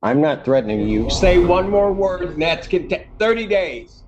I'm not threatening you. Say one more word, and that's 30 days.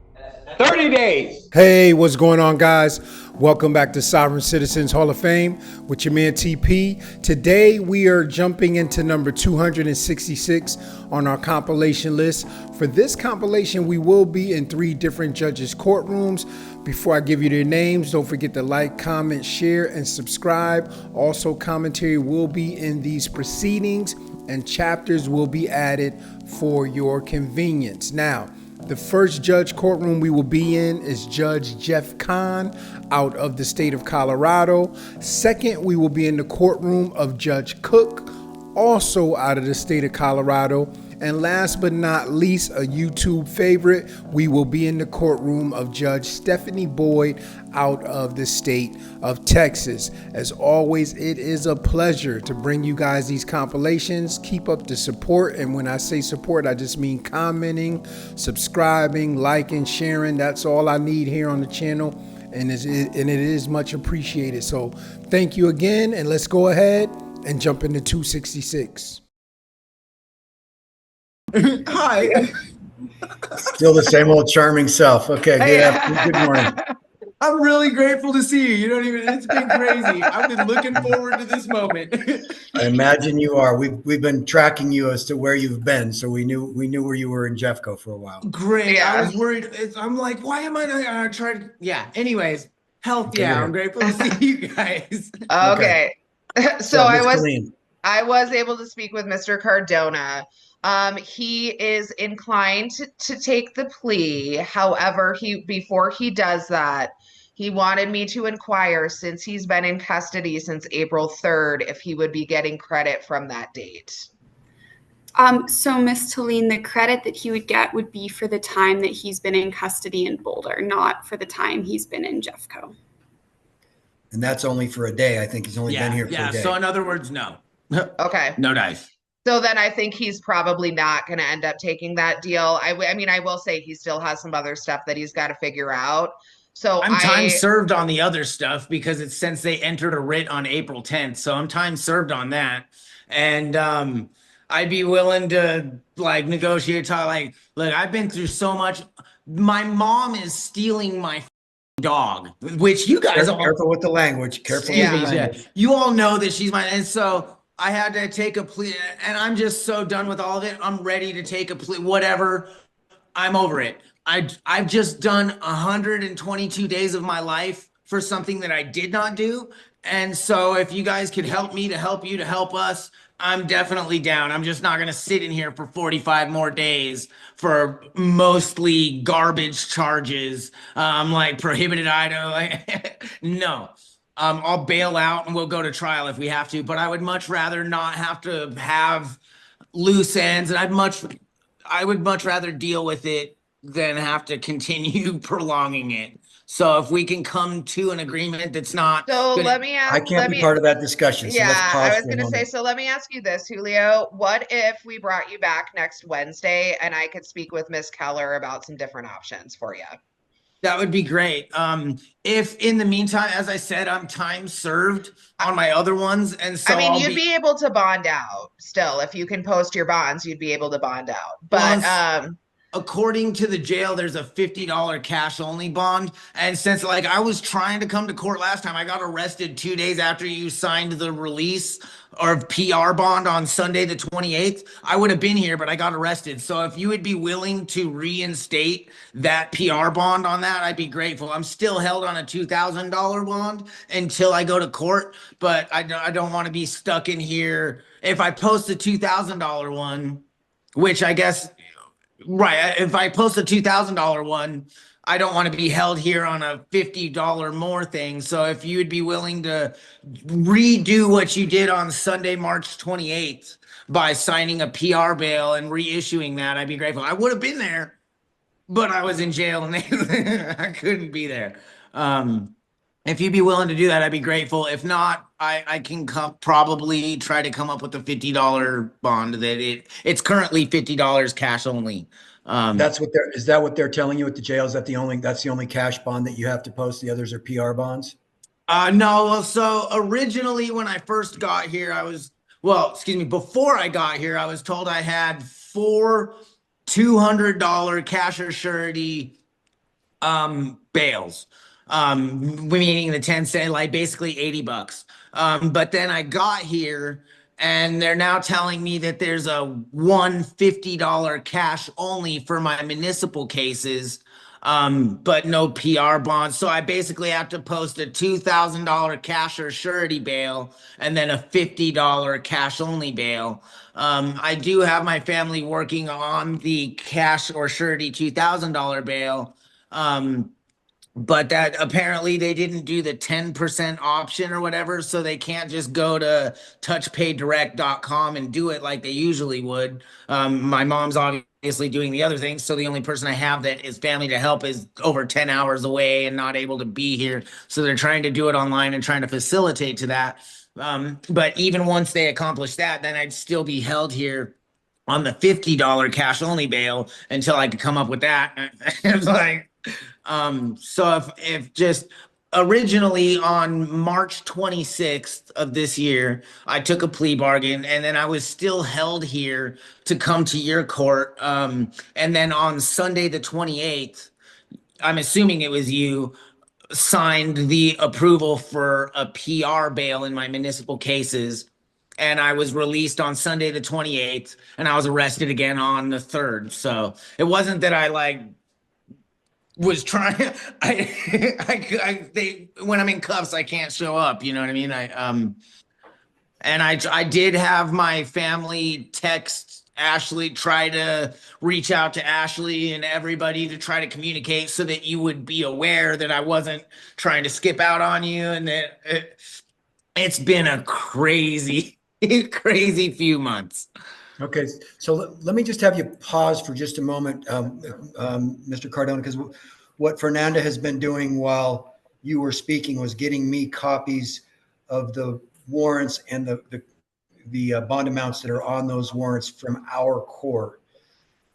30 days. Hey, what's going on, guys? Welcome back to Sovereign Citizens Hall of Fame with your man TP. Today, we are jumping into number 266 on our compilation list. For this compilation, we will be in 3 different judges' courtrooms. Before I give you their names, don't forget to like, comment, share, and subscribe. Also, commentary will be in these proceedings, and chapters will be added for your convenience. Now, the first judge courtroom we will be in is Judge Jeff Cahn out of the state of Colorado. Second, we will be in the courtroom of Judge Cooke, also out of the state of Colorado. And last but not least, a YouTube favorite, we will be in the courtroom of Judge Stephanie Boyd out of the state of Texas. As always, it is a pleasure to bring you guys these compilations. Keep up the support. And when I say support, I just mean commenting, subscribing, liking, sharing. That's all I need here on the channel. And it is much appreciated. So thank you again. And let's go ahead and jump into 266. Hi. Still the same old charming self. Okay, good morning. I'm really grateful to see you. You don't even, it's been crazy. I've been looking forward to this moment. I imagine you are. We've been tracking you as to where you've been, so we knew where you were in Jeffco for a while. Great. Yeah. I was worried. I'm like, why am I not trying? Yeah. Anyways, health. Yeah, I'm grateful to see you guys. Okay. So Colleen. I was able to speak with Mr. Cardona. He is inclined to take the plea. However, before he does that, he wanted me to inquire, since he's been in custody since April 3rd, if he would be getting credit from that date. So Ms. Talene, the credit that he would get would be for the time that he's been in custody in Boulder, not for the time he's been in Jeffco. And that's only for a day. I think he's only been here for a day. So in other words, no. Okay. No dice. So then I think he's probably not going to end up taking that deal. I mean, I will say he still has some other stuff that he's got to figure out. So I'm time served on the other stuff because it's since they entered a writ on April 10th. So I'm time served on that. And I'd be willing to like negotiate, like, look, I've been through so much. My mom is stealing my dog, which you guys are careful with the language. Careful with the language. You all know that she's mine. And so I had to take a plea, and I'm just so done with all of it. I'm ready to take a plea, whatever. I'm over it. I've just done 122 days of my life for something that I did not do. And so if you guys could help me to help you to help us, I'm definitely down. I'm just not going to sit in here for 45 more days for mostly garbage charges. Like prohibited item. No. I'll bail out and we'll go to trial if we have to, but I would much rather not have to have loose ends, and I would much rather deal with it than have to continue prolonging it. So if we can come to an agreement that's not let me ask. I can't be part of that discussion. So yeah, I was going to say, so let me ask you this, Julio. What if we brought you back next Wednesday and I could speak with Miss Keller about some different options for you? That would be great. If in the meantime, as I said, I'm time served on my other ones. And so I mean, you'd be able to bond out still. If you can post your bonds, you'd be able to bond out. But according to the jail, there's a $50 cash only bond. And since like I was trying to come to court last time, I got arrested 2 days after you signed the release or PR bond on Sunday, the 28th, I would have been here, but I got arrested. So if you would be willing to reinstate that PR bond on that, I'd be grateful. I'm still held on a $2,000 bond until I go to court, but I don't want to be stuck in here. If I post a $2,000 one, which I guess, right, if I post a $2,000 one, I don't want to be held here on a $50 more thing. So if you would be willing to redo what you did on Sunday, March 28th by signing a PR bail and reissuing that, I'd be grateful. I would have been there, but I was in jail and I couldn't be there. If you'd be willing to do that, I'd be grateful. If not, I can probably try to come up with a $50 bond that it's currently $50 cash only. Is that what they're telling you at the jail? Is that that's the only cash bond that you have to post? The others are PR bonds? No. So originally when I first got here, before I got here, I was told I had 4 $200 cash or surety bails, meaning the 10 cent, like basically $80. But then I got here and they're now telling me that there's a $150 cash only for my municipal cases, but no PR bonds. So I basically have to post a $2,000 cash or surety bail and then a $50 cash only bail. I do have my family working on the cash or surety $2,000 bail. But that apparently they didn't do the 10% option or whatever, so they can't just go to touchpaydirect.com and do it like they usually would. My mom's obviously doing the other thing, so the only person I have that is family to help is over 10 hours away and not able to be here. So they're trying to do it online and trying to facilitate to that. But even once they accomplish that, then I'd still be held here on the $50 cash only bail until I could come up with that. It's like, so if just originally on March 26th of this year, I took a plea bargain and then I was still held here to come to your court. And then on Sunday, the 28th, I'm assuming it was you, signed the approval for a PR bail in my municipal cases. And I was released on Sunday, the 28th, and I was arrested again on the 3rd. So it wasn't that I like was trying they when I'm in cuffs I can't show up, you know what I mean? I did have my family text Ashley, try to reach out to Ashley and everybody to try to communicate so that you would be aware that I wasn't trying to skip out on you, and that it's been a crazy crazy few months. Okay, so let me just have you pause for just a moment, Mr. Cardona, because what Fernanda has been doing while you were speaking was getting me copies of the warrants and the bond amounts that are on those warrants from our court.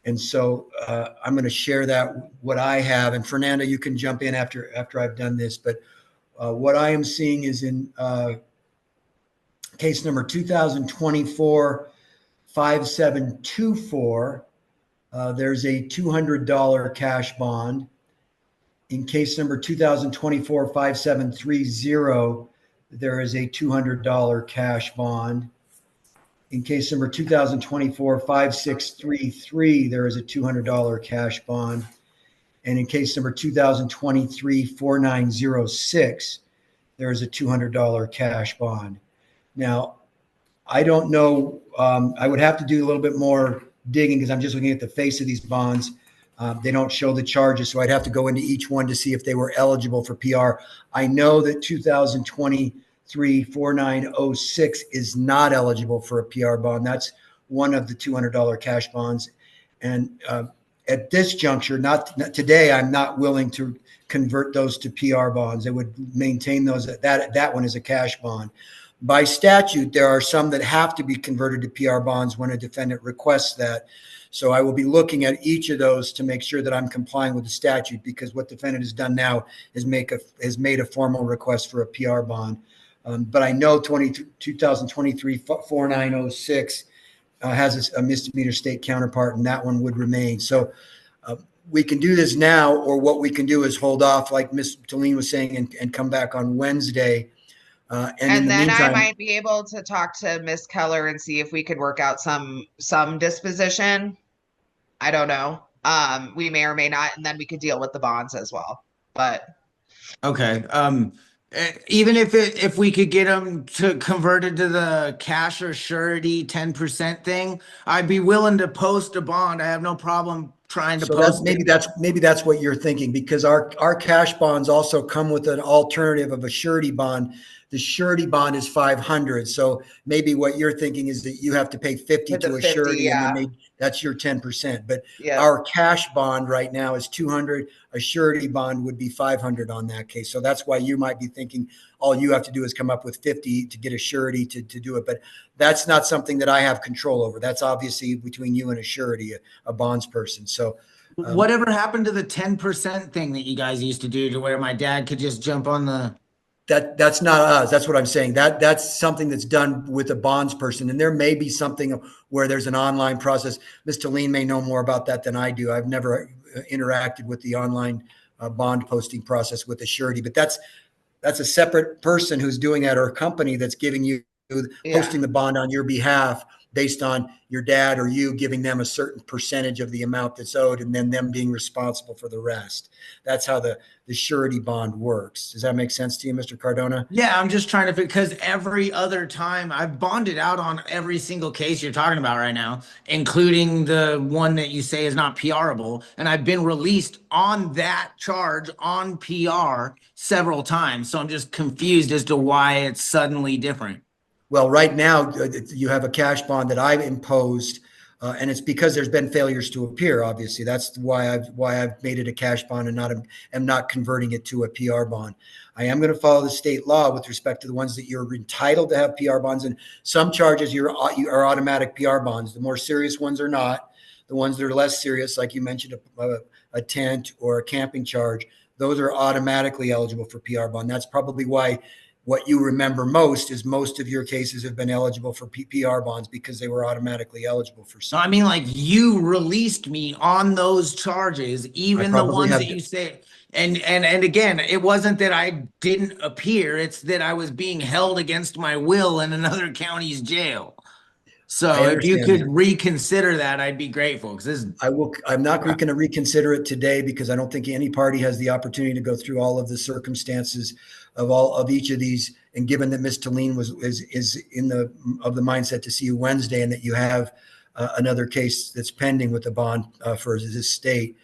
And so I'm going to share that, what I have. And Fernanda, you can jump in after I've done this. But what I am seeing is in case number 2024-5724, there's a $200 cash bond. In case number 2024-5730, there is a $200 cash bond. In case number 2024-5633, there is a $200 cash bond. And in case number 2023-4906, there is a $200 cash bond. Now, I don't know, I would have to do a little bit more digging because I'm just looking at the face of these bonds. They don't show the charges, so I'd have to go into each one to see if they were eligible for PR. I know that 2023-4906 is not eligible for a PR bond. That's one of the $200 cash bonds. And at this juncture, not today, I'm not willing to convert those to PR bonds. It would maintain those. That one is a cash bond. By statute, there are some that have to be converted to PR bonds when a defendant requests that. So I will be looking at each of those to make sure that I'm complying with the statute, because what defendant has done now is has made a formal request for a PR bond. But I know 2023-4906 has a misdemeanor state counterpart, and that one would remain. So we can do this now, or what we can do is hold off, like Ms. Talene was saying, and come back on Wednesday. And in the then meantime, I might be able to talk to Miss Keller and see if we could work out some disposition. I don't know. We may or may not, and then we could deal with the bonds as well. But okay. Even if we could get them to convert it to the cash or surety 10% thing, I'd be willing to post a bond. I have no problem trying to post it. Maybe that's what you're thinking, because our cash bonds also come with an alternative of a surety bond. The surety bond is $500. So maybe what you're thinking is that you have to pay $50 to a surety, yeah. And then that's your 10%. But yeah. our cash bond right now is $200. A surety bond would be $500 on that case. So that's why you might be thinking all you have to do is come up with $50 to get a surety to do it. But that's not something that I have control over. That's obviously between you and a surety, a bonds person. So whatever happened to the 10% thing that you guys used to do, to where my dad could just jump on the That's not us. That's what I'm saying. That's something that's done with a bonds person, and there may be something where there's an online process. Mr. Lean may know more about that than I do. I've never interacted with the online bond posting process with a surety, but that's a separate person who's doing that, or a company that's giving you posting the bond on your behalf based on your dad or you giving them a certain percentage of the amount that's owed, and then them being responsible for the rest. That's how the surety bond works. Does that make sense to you, Mr. Cardona? Yeah, I'm just trying to, because every other time I've bonded out on every single case you're talking about right now, including the one that you say is not PRable, and I've been released on that charge on PR several times. So I'm just confused as to why it's suddenly different. Well, right now you have a cash bond that I've imposed, and it's because there's been failures to appear. Obviously, that's why I've made it a cash bond and am not converting it to a PR bond. I am going to follow the state law with respect to the ones that you're entitled to have PR bonds, and some charges you are automatic PR bonds. The more serious ones are not. The ones that are less serious, like you mentioned, a tent or a camping charge, those are automatically eligible for PR bond. That's probably why what you remember most is most of your cases have been eligible for PR bonds because they were automatically eligible for So some. I mean, like, you released me on those charges, even the ones that you say. And again, it wasn't that I didn't appear, it's that I was being held against my will in another county's jail. So if you could reconsider that, I'd be grateful, because I'm not going to reconsider it today because I don't think any party has the opportunity to go through all of the circumstances of each of these. And given that Ms. Talene is in the mindset to see you Wednesday, and that you have another case that's pending with the bond for this state,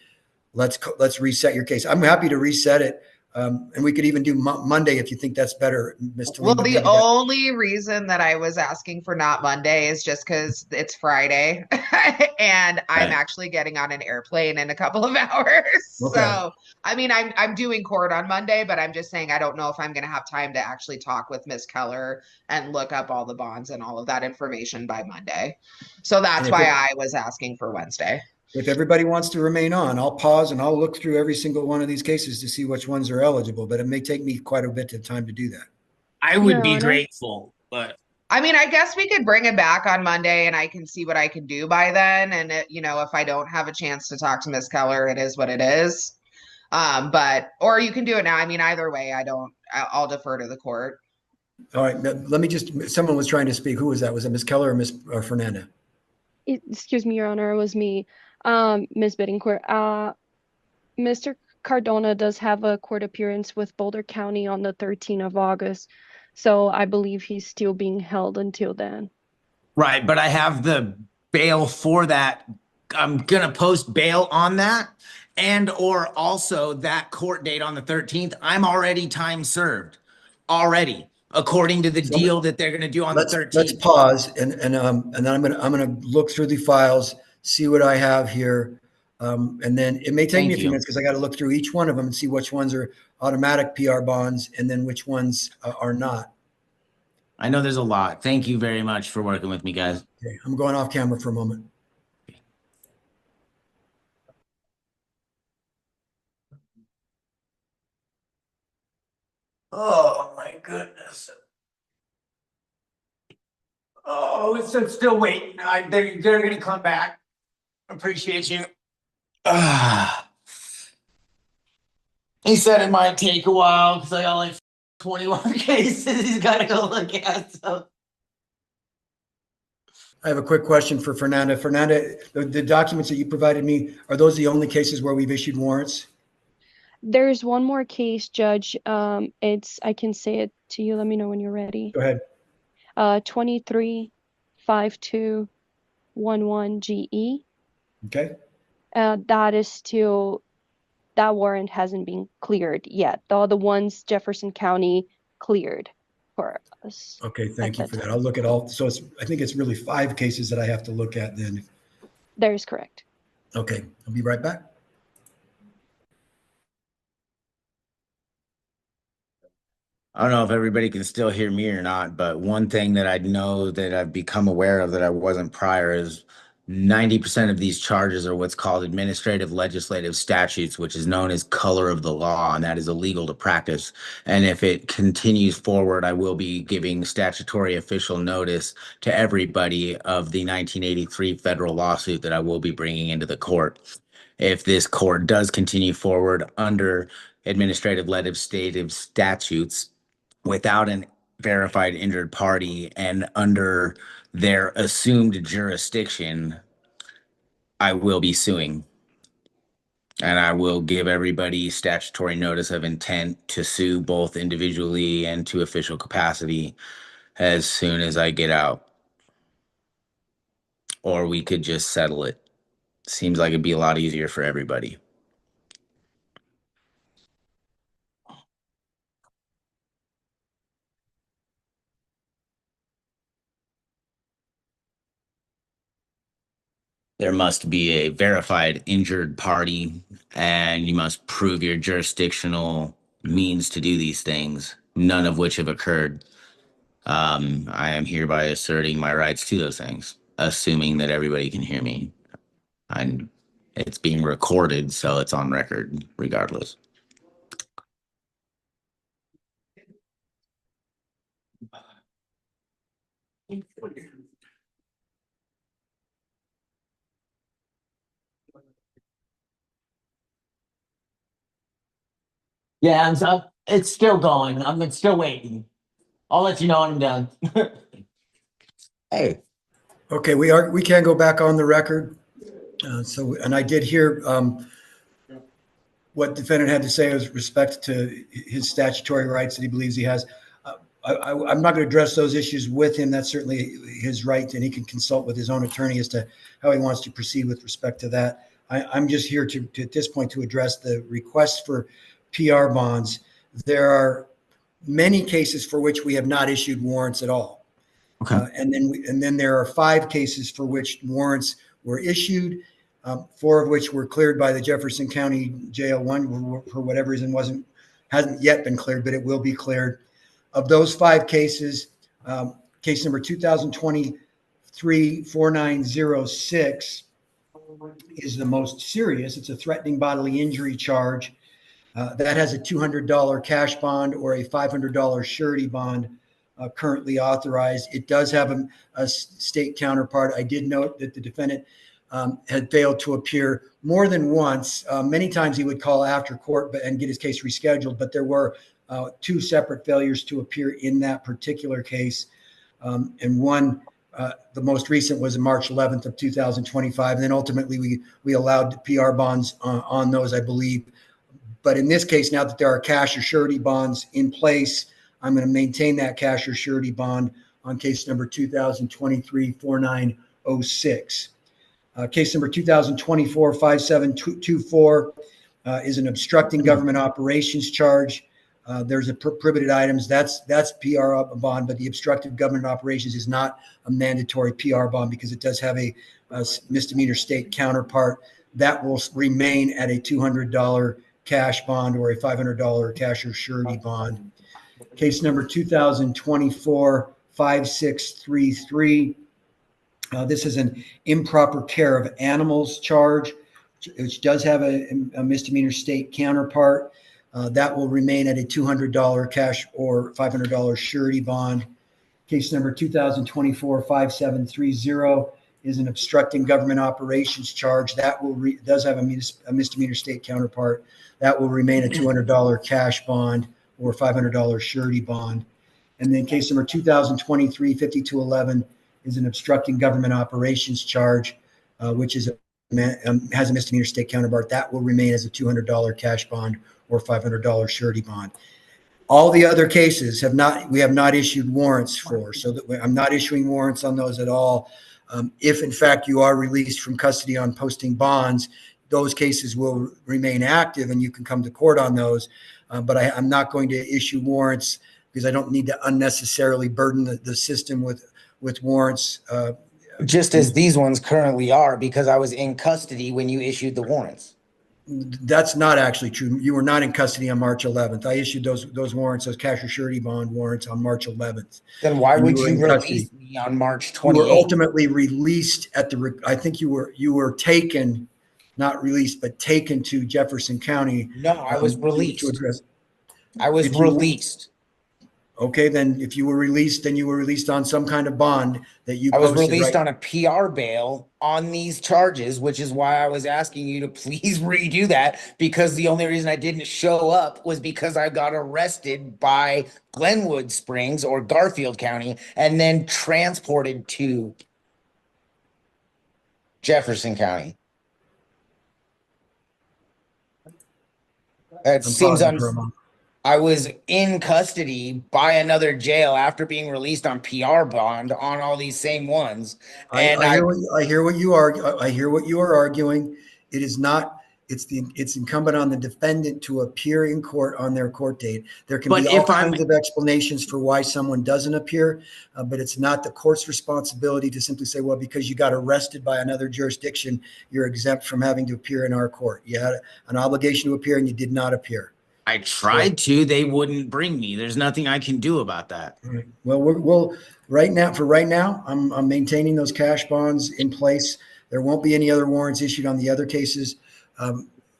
let's reset your case. I'm happy to reset it. And we could even do Monday if you think that's better, Ms. Talene. Well, the only reason that I was asking for not Monday is just because it's Friday and I'm actually getting on an airplane in a couple of hours. Okay. So, I mean, I'm doing court on Monday, but I'm just saying I don't know if I'm going to have time to actually talk with Ms. Keller and look up all the bonds and all of that information by Monday. So that's why I was asking for Wednesday. If everybody wants to remain on, I'll pause and I'll look through every single one of these cases to see which ones are eligible, but it may take me quite a bit of time to do that. I would be grateful, but I mean, I guess we could bring it back on Monday and I can see what I can do by then. And if I don't have a chance to talk to Ms. Keller, it is what it is. Or you can do it now. I mean, either way, I'll defer to the court. All right. Let me someone was trying to speak. Who was that? Was it Ms. Keller or Ms. Fernanda? Excuse me, Your Honor, it was me. Ms. Biddingcourt. Mr. Cardona does have a court appearance with Boulder County on the 13th of August. So I believe he's still being held until then. Right, but I have the bail for that. I'm gonna post bail on that, and or also that court date on the 13th. I'm already time served, already, according to the deal that they're gonna do on the 13th. Let's pause, and then I'm gonna look through the files, see what I have here, and then it may take me a few minutes because I got to look through each one of them and see which ones are automatic PR bonds and then which ones are not. I know there's a lot. Thank you very much for working with me, guys. Okay, I'm going off camera for a moment. Oh my goodness. Oh, it's still waiting. They're gonna come back. Appreciate you. He said it might take a while because I got like 21 cases he's got to go look at. So I have a quick question for Fernanda. Fernanda, the documents that you provided me, are those the only cases where we've issued warrants? There's one more case, Judge. I can say it to you. Let me know when you're ready. Go ahead. 23-5211 GE. Okay. That warrant hasn't been cleared yet. All the ones Jefferson County cleared for us. Okay, thank you for that. I'll look at all. So I think it's really 5 cases that I have to look at then. That is correct. Okay, I'll be right back. I don't know if everybody can still hear me or not, but one thing that I know that I've become aware of that I wasn't prior is 90% of these charges are what's called administrative legislative statutes, which is known as color of the law, and that is illegal to practice. And if it continues forward, I will be giving statutory official notice to everybody of the 1983 federal lawsuit that I will be bringing into the court. If this court does continue forward under administrative legislative statutes without an verified injured party and under their assumed jurisdiction, I will be suing. And I will give everybody statutory notice of intent to sue both individually and to official capacity as soon as I get out. Or we could just settle it. Seems like it'd be a lot easier for everybody. There must be a verified injured party, and you must prove your jurisdictional means to do these things, none of which have occurred. I am hereby asserting my rights to those things, assuming that everybody can hear me. And it's being recorded, so it's on record regardless. Yeah, it's still going. I'm still waiting. I'll let you know when I'm done. Hey, Okay, we can go back on the record. And I did hear what defendant had to say with respect to his statutory rights that he believes he has. I'm not going to address those issues with him. That's certainly his right, and he can consult with his own attorney as to how he wants to proceed with respect to that. I'm just here to at this point to address the request for PR bonds. There are many cases for which we have not issued warrants at all. okay. And then there are 5 cases for which warrants were issued, 4 of which were cleared by the Jefferson County Jail. One, for whatever reason, hasn't yet been cleared, but it will be cleared. Of those 5 cases, case number 2023-4906 is the most serious. It's a threatening bodily injury charge. That has a $200 cash bond or a $500 surety bond currently authorized. It does have a state counterpart. I did note that the defendant had failed to appear more than once. Many times he would call after court and get his case rescheduled, but there were 2 separate failures to appear in that particular case. And one, the most recent, was March 11th of 2025. And then ultimately we allowed PR bonds on those, I believe. But in this case, now that there are cash or surety bonds in place, I'm going to maintain that cash or surety bond on case number 2023-4906. Case number 2024-5724 is an obstructing government operations charge. There's a prohibited items. That's PR bond, but the obstructive government operations is not a mandatory PR bond because it does have a misdemeanor state counterpart. That will remain at a $200 cash bond or a $500 cash or surety bond. Case number 2024-5633. This is an improper care of animals charge, which does have a misdemeanor state counterpart. That will remain at a $200 cash or $500 surety bond. Case number 2024-5730 is an obstructing government operations charge. That does have a misdemeanor state counterpart. That will remain a $200 cash bond or $500 surety bond. And then case number 2023-5211 is an obstructing government operations charge, which has a misdemeanor state counterpart. That will remain as a $200 cash bond or $500 surety bond. All the other cases we have not issued warrants for, so that I'm not issuing warrants on those at all. If in fact you are released from custody on posting bonds, those cases will remain active and you can come to court on those. But I'm not going to issue warrants because I don't need to unnecessarily burden the system with warrants. Just as these ones currently are, because I was in custody when you issued the warrants. That's not actually true. You were not in custody on March 11th. I issued those warrants, those cash or surety bond warrants on March 11th. Then why And would were you in release custody. me on March You were 28th? ultimately released at I think you were taken, not released, but taken to Jefferson County. No, I was To released. address. I was Did you? released. Okay, then if you were released, then you were released on some kind of bond that you I was posted, released right? on a PR bail on these charges, which is why I was asking you to please redo that, because the only reason I didn't show up was because I got arrested by Glenwood Springs or Garfield County and then transported to Jefferson County. That I'm seems pausing for a moment. I was in custody by another jail after being released on PR bond on all these same ones. And I hear what you are. I hear what you are arguing. It is not. It's incumbent on the defendant to appear in court on their court date. There can be but all if I'm kinds of explanations for why someone doesn't appear, but it's not the court's responsibility to simply say, well, because you got arrested by another jurisdiction, you're exempt from having to appear in our court. You had an obligation to appear and you did not appear. I tried to, they wouldn't bring me. There's nothing I can do about that. Well, we'll right now, I'm maintaining those cash bonds in place. There won't be any other warrants issued on the other cases.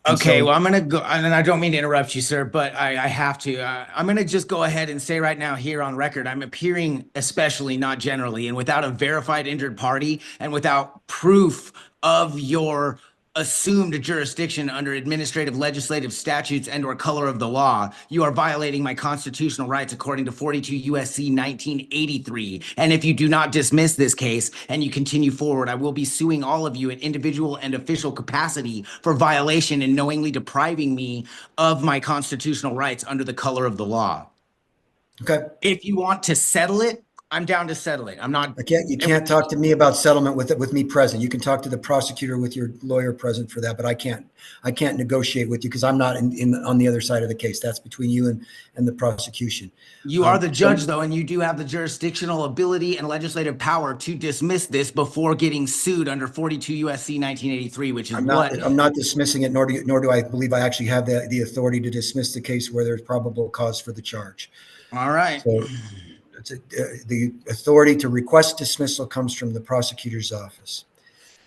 Okay, well, I'm going to go, and I don't mean to interrupt you, sir, but I have to. I'm going to just go ahead and say right now here on record, I'm appearing especially, not generally, and without a verified injured party and without proof of your assumed jurisdiction under administrative legislative statutes and or color of the law, you are violating my constitutional rights according to 42 USC 1983. And if you do not dismiss this case and you continue forward, I will be suing all of you in individual and official capacity for violation and knowingly depriving me of my constitutional rights under the color of the law. Okay. If you want to settle it, I'm down to settle it. I'm not. You can't talk to me about settlement with me present. You can talk to the prosecutor with your lawyer present for that, but I can't negotiate with you because I'm not on the other side of the case. That's between you and the prosecution. You are the judge, though, and you do have the jurisdictional ability and legislative power to dismiss this before getting sued under 42 USC 1983, which is I'm not dismissing it, nor do I believe I actually have the authority to dismiss the case where there's probable cause for the charge. All right. So the authority to request dismissal comes from the prosecutor's office.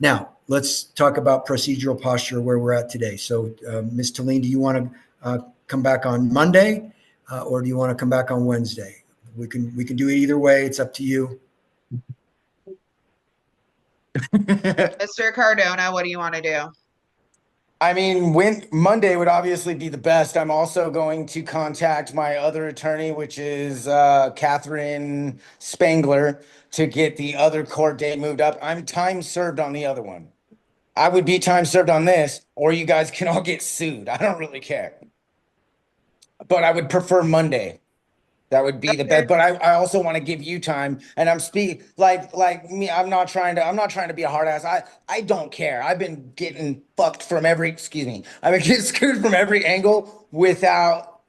Now, let's talk about procedural posture where we're at today. So, Ms. Talene, do you want to come back on Monday or do you want to come back on Wednesday? We can do it either way. It's up to you. Mr. Cardona, what do you want to do? I mean, Monday would obviously be the best. I'm also going to contact my other attorney, which is Catherine Spangler, to get the other court date moved up. I'm time served on the other one. I would be time served on this, or you guys can all get sued. I don't really care. But I would prefer Monday. That would be the best. But I also want to give you time. And I'm speaking like me. I'm not trying to be a hard ass. I don't care. I've been getting fucked from I've been getting screwed from every angle without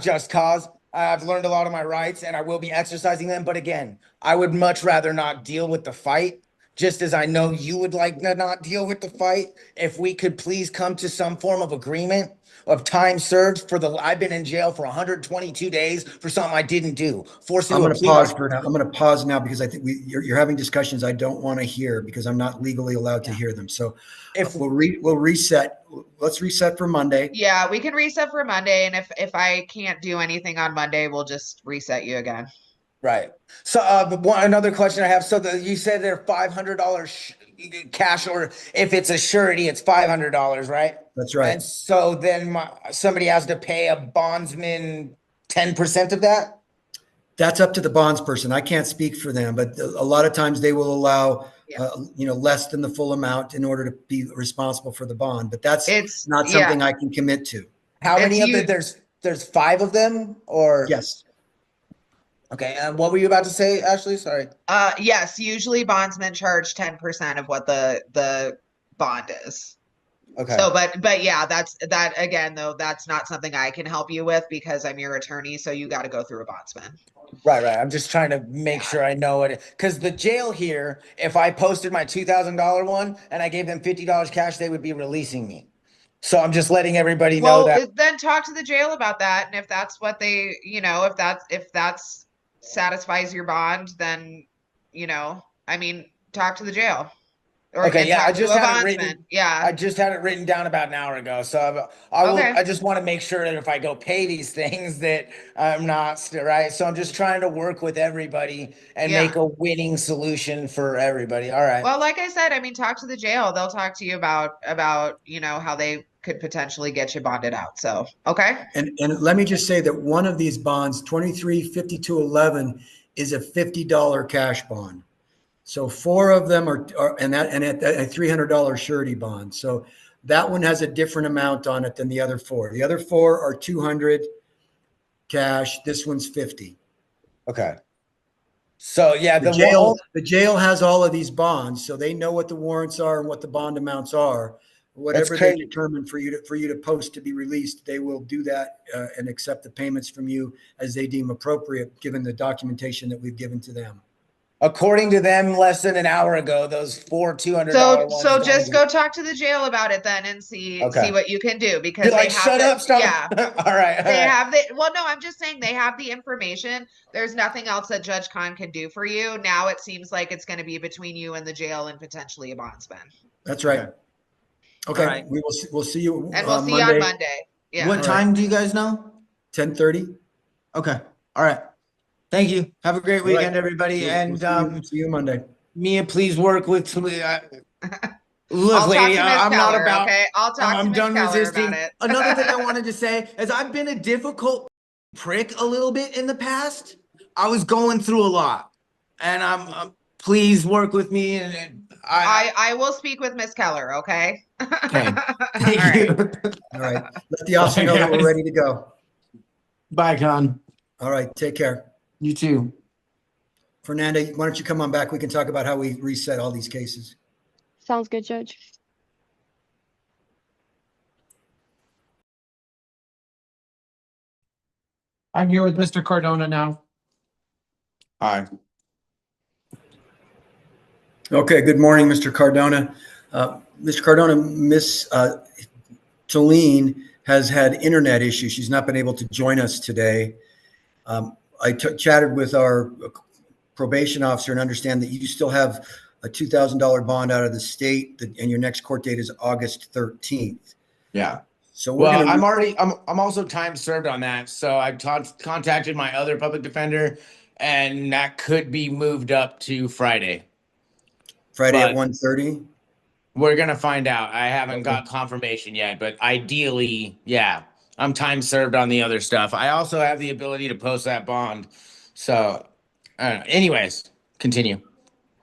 just cause. I've learned a lot of my rights and I will be exercising them. But again, I would much rather not deal with the fight, just as I know you would like to not deal with the fight. If we could please come to some form of agreement of time served I've been in jail for 122 days for something I didn't do. I'm going to pause for now. I'm going to pause now because I think you're having discussions I don't want to hear because I'm not legally allowed to hear them. So if we'll reset, let's reset for Monday. Yeah, we can reset for Monday. And if I can't do anything on Monday, we'll just reset you again. Right. So another question I have. So you said they're $500 cash, or if it's a surety, it's $500, right? That's right. And so then somebody has to pay a bondsman 10% of that? That's up to the bonds person. I can't speak for them, but a lot of times they will allow less than the full amount in order to be responsible for the bond. But it's not something I can commit to. How many of them? There's 5 of them, or yes. Okay, and what were you about to say, Ashley? Sorry. Yes, usually bondsmen charge 10% of what the bond is. Okay. So, but yeah, that again, though, that's not something I can help you with because I'm your attorney. So you got to go through a bondsman. Right. I'm just trying to make sure I know it. Because the jail here, if I posted my $2,000 one and I gave them $50 cash, they would be releasing me. So I'm just letting everybody know that. Then talk to the jail about that, and if that's what they, if that's satisfies your bond, then, I mean, talk to the jail. Okay, yeah, I Talk to just a had it bondsman. written. Yeah. I just had it written down about an hour ago. So I will. Okay. I just want to make sure that if I go pay these things, that I'm not right. So I'm just trying to work with everybody and Yeah. make a winning solution for everybody. All right. Well, like I said, I mean, talk to the jail. They'll talk to you about how they could potentially get you bonded out. So, okay. And let me just say that one of these bonds, 235211, is a $50 cash bond. So four of them are and at a $300 surety bond. So that one has a different amount on it than the other four. The other four are 200 cash. This one's 50. Okay. So yeah, The jail has all of these bonds, so they know what the warrants are and what the bond amounts are. Whatever they determine for you to post to be released, they will do that and accept the payments from you as they deem appropriate, given the documentation that we've given to them. According to them, less than an hour ago, those four $200 ones. So just go talk to the jail about it then and see what you can do, because you're like, shut up, stop. Yeah. All right. They have well, no, I'm just saying they have the information. There's nothing else that Judge Cahn can do for you. Now it seems like it's going to be between you and the jail and potentially a bondsman. That's right. Okay. Right. We'll see you. And we'll see you on Monday. Yeah. What time do you guys know? 10:30. Okay. All right. Thank you. Have a great weekend, everybody. And see you Monday. Mia, please work with look, lady, I'm not about. Okay, I'll talk to Ms. done Keller resisting. about it. Another thing I wanted to say is I've been a difficult prick a little bit in the past. I was going through a lot, and I'm please work with me. And I will speak with Ms. Keller. Okay. Okay. Thank you. All right. Let the officer know that we're ready to go. Bye, Cahn. All right. Take care. You too. Fernanda, why don't you come on back? We can talk about how we reset all these cases. Sounds good, Judge. I'm here with Mr. Cardona now. Hi. Okay. Good morning, Mr. Cardona. Mr. Cardona, Miss Talene has had internet issues. She's not been able to join us today. I chatted with our probation officer and understand that you still have a $2,000 bond out of the state, and your next court date is August 13th. Yeah. So I'm also time served on that. So I contacted my other public defender, and that could be moved up to Friday. Friday at 1:30. We're gonna find out. I haven't got confirmation yet, but ideally, yeah, I'm time served on the other stuff. I also have the ability to post that bond. So, anyways, continue.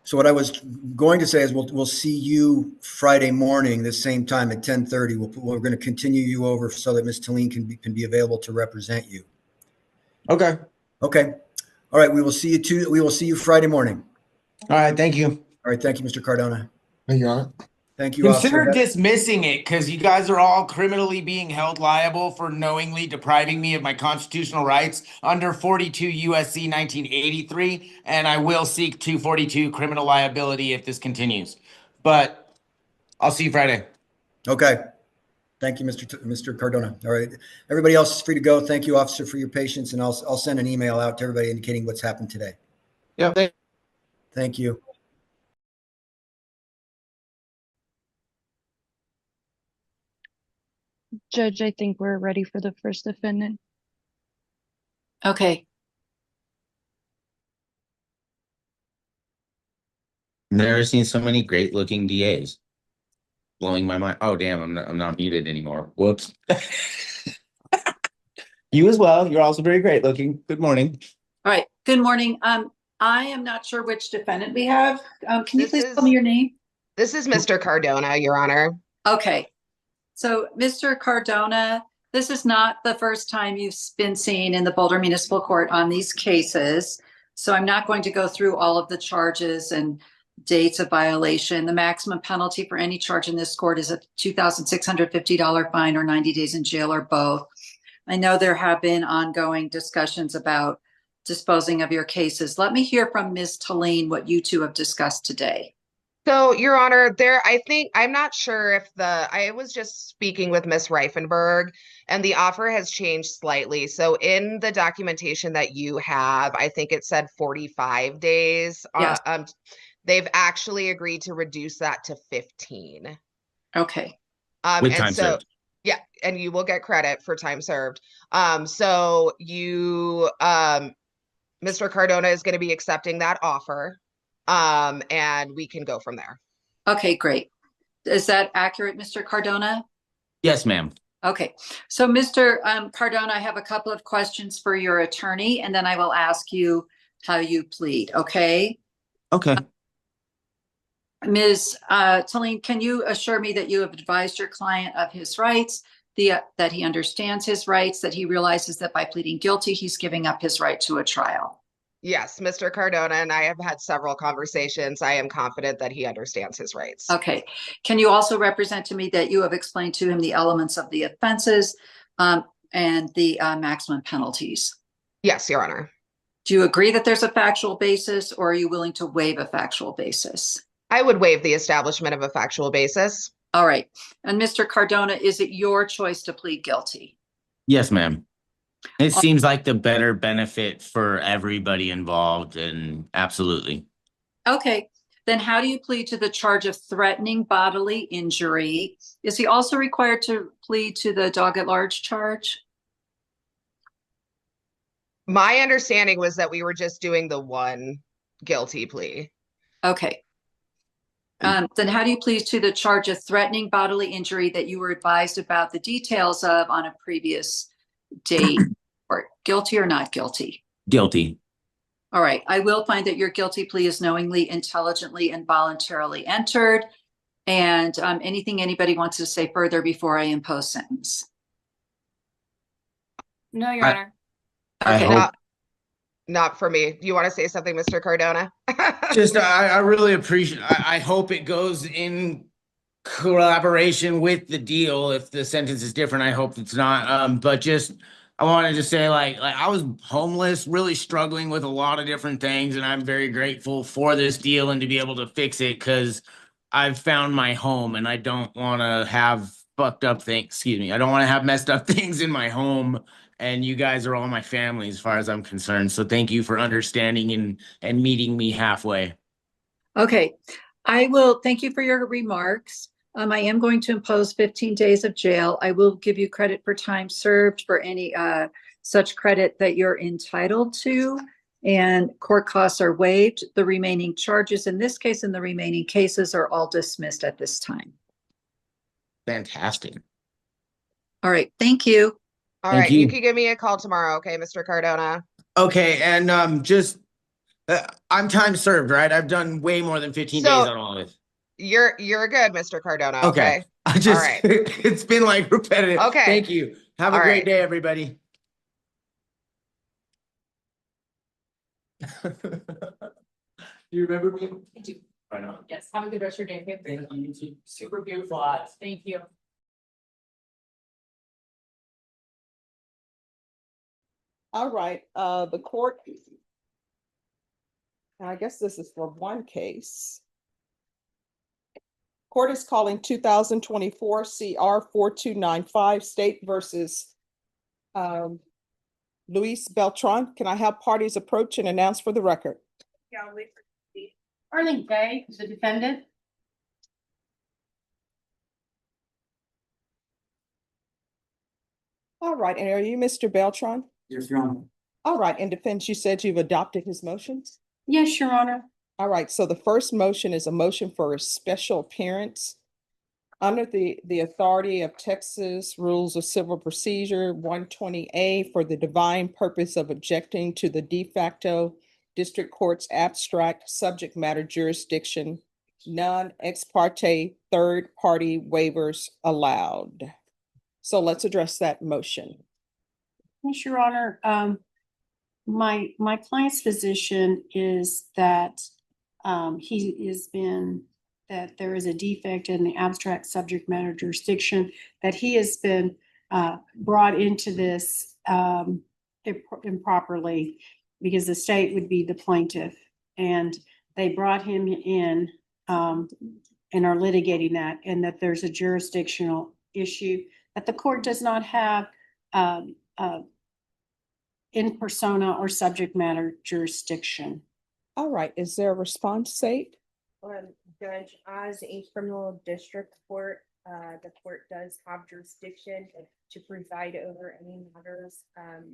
So what I was going to say is we'll see you Friday morning, the same time at 10:30. We're going to continue you over so that Ms. Talene can be available to represent you. Okay. Okay. All right. We will see you Friday morning. All right. Thank you. All right. Thank you, Mr. Cardona. There you are. Thank you, Consider officer. dismissing it, because you guys are all criminally being held liable for knowingly depriving me of my constitutional rights under 42 USC 1983, and I will seek 242 criminal liability if this continues. But I'll see you Friday. Okay. Thank you, Mr. Cardona. All right. Everybody else is free to go. Thank you, officer, for your patience, and I'll send an email out to everybody indicating what's happened today. Yeah. Thank you. Judge, I think we're ready for the first defendant. Okay. Never seen so many great looking DAs. Blowing my mind. Oh damn, I'm not muted anymore. Whoops. You as well. You're also very great looking. Good morning. All right. Good morning. I am not sure which defendant we have. Can you please tell me your name? This is Mr. Cardona, Your Honor. Okay. So, Mr. Cardona, this is not the first time you've been seen in the Boulder Municipal Court on these cases. So I'm not going to go through all of the charges and dates of violation. The maximum penalty for any charge in this court is a $2,650 fine or 90 days in jail or both. I know there have been ongoing discussions about disposing of your cases. Let me hear from Ms. Talene what you two have discussed today. So, Your Honor, I'm not sure if I was just speaking with Miss Reifenberg, and the offer has changed slightly. So, in the documentation that you have, I think it said 45 days. Yes. They've actually agreed to reduce that to 15. Okay. With And time so, served. yeah, and you will get credit for time served. So Mr. Cardona is going to be accepting that offer. And we can go from there. Okay, great. Is that accurate, Mr. Cardona? Yes, ma'am. Okay, so Mr. Cardona, I have a couple of questions for your attorney, and then I will ask you how you plead, okay? Okay. Ms. Talene, can you assure me that you have advised your client of his rights, that he understands his rights, that he realizes that by pleading guilty, he's giving up his right to a trial? Yes, Mr. Cardona and I have had several conversations. I am confident that he understands his rights. Okay. Can you also represent to me that you have explained to him the elements of the offenses and the maximum penalties? Yes, Your Honor. Do you agree that there's a factual basis, or are you willing to waive a factual basis? I would waive the establishment of a factual basis. All right. And Mr. Cardona, is it your choice to plead guilty? Yes, ma'am. It seems like the better benefit for everybody involved, and absolutely. Okay. Then how do you plead to the charge of threatening bodily injury? Is he also required to plead to the dog at large charge? My understanding was that we were just doing the one guilty plea. Okay. Then how do you plead to the charge of threatening bodily injury that you were advised about the details of on a previous date? Or guilty or not guilty? Guilty. All right. I will find that your guilty plea is knowingly, intelligently, and voluntarily entered. And anything anybody wants to say further before I impose sentence? No, Your Honor. I Okay. hope. Not for me. Do you want to say something, Mr. Cardona? Just, I really appreciate, I hope it goes in collaboration with the deal. If the sentence is different, I hope it's not. But just, I wanted to say, like I was homeless, really struggling with a lot of different things, and I'm very grateful for this deal and to be able to fix it, because I've found my home, and I don't want to have fucked up things. Excuse me. I don't want to have messed up things in my home. And you guys are all my family as far as I'm concerned. So thank you for understanding and meeting me halfway. Okay. I will thank you for your remarks. I am going to impose 15 days of jail. I will give you credit for time served for any such credit that you're entitled to, and court costs are waived. The remaining charges in this case and the remaining cases are all dismissed at this time. Fantastic. All right. Thank you. All Thank right. you. You can give me a call tomorrow. Okay, Mr. Cardona. Okay. And just, I'm time served, right? I've done way more than 15 days on all of this. You're good, Mr. Cardona. Okay. Okay. I just, All right. it's been like repetitive. Okay. Thank you. Have a All great right. day, everybody. You remember me? I do. Right on. Yes. Have a good rest of your day. Thank you. Super beautiful eyes. Thank you. All right, the court, I guess this is for one case. Court is calling 2024 CR 4295 State versus Luis Beltran. Can I have parties approach and announce for the record? Yeah, I'll wait for Arlene Gay is the defendant. All right, and are you Mr. Beltran? Yes, Your Honor. All right, in defense, you said you've adopted his motions? Yes, Your Honor. All right, so the first motion is a motion for a special appearance under the authority of Texas Rules of Civil Procedure 120A for the divine purpose of objecting to the de facto district court's abstract subject matter jurisdiction, non-ex parte third-party waivers allowed. So let's address that motion. Yes, Your Honor. My client's position is that that there is a defect in the abstract subject matter jurisdiction, that he has been brought into this improperly, because the state would be the plaintiff, and they brought him in and are litigating that, and that there's a jurisdictional issue, that the court does not have in persona or subject matter jurisdiction. All right, is there a response, Sate? Judge, as a criminal district court, the court does have jurisdiction to preside over any matters.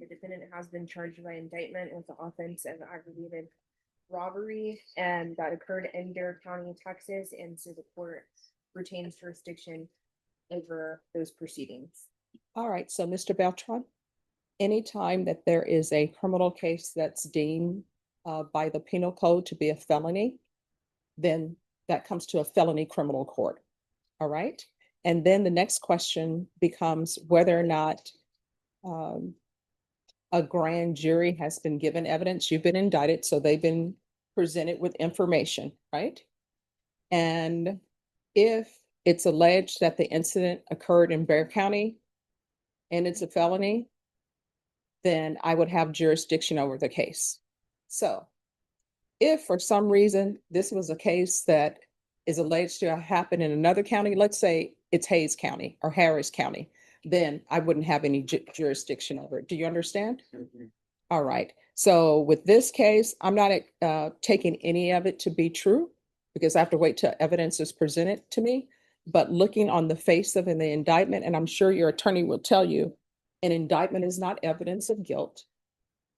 The defendant has been charged by indictment with the offense of aggravated robbery, and that occurred in Dare County, Texas, and so the court retains jurisdiction over those proceedings. All right, so Mr. Beltran, anytime that there is a criminal case that's deemed by the penal code to be a felony, then that comes to a felony criminal court. All right. And then the next question becomes whether or not a grand jury has been given evidence. You've been indicted, so they've been presented with information, right? And if it's alleged that the incident occurred in Bexar County and it's a felony, then I would have jurisdiction over the case. So if for some reason this was a case that is alleged to have happened in another county, let's say it's Hayes County or Harris County, then I wouldn't have any jurisdiction over it. Do you understand? All right. So with this case, I'm not taking any of it to be true because I have to wait till evidence is presented to me. But looking on the face of in the indictment, and I'm sure your attorney will tell you, an indictment is not evidence of guilt.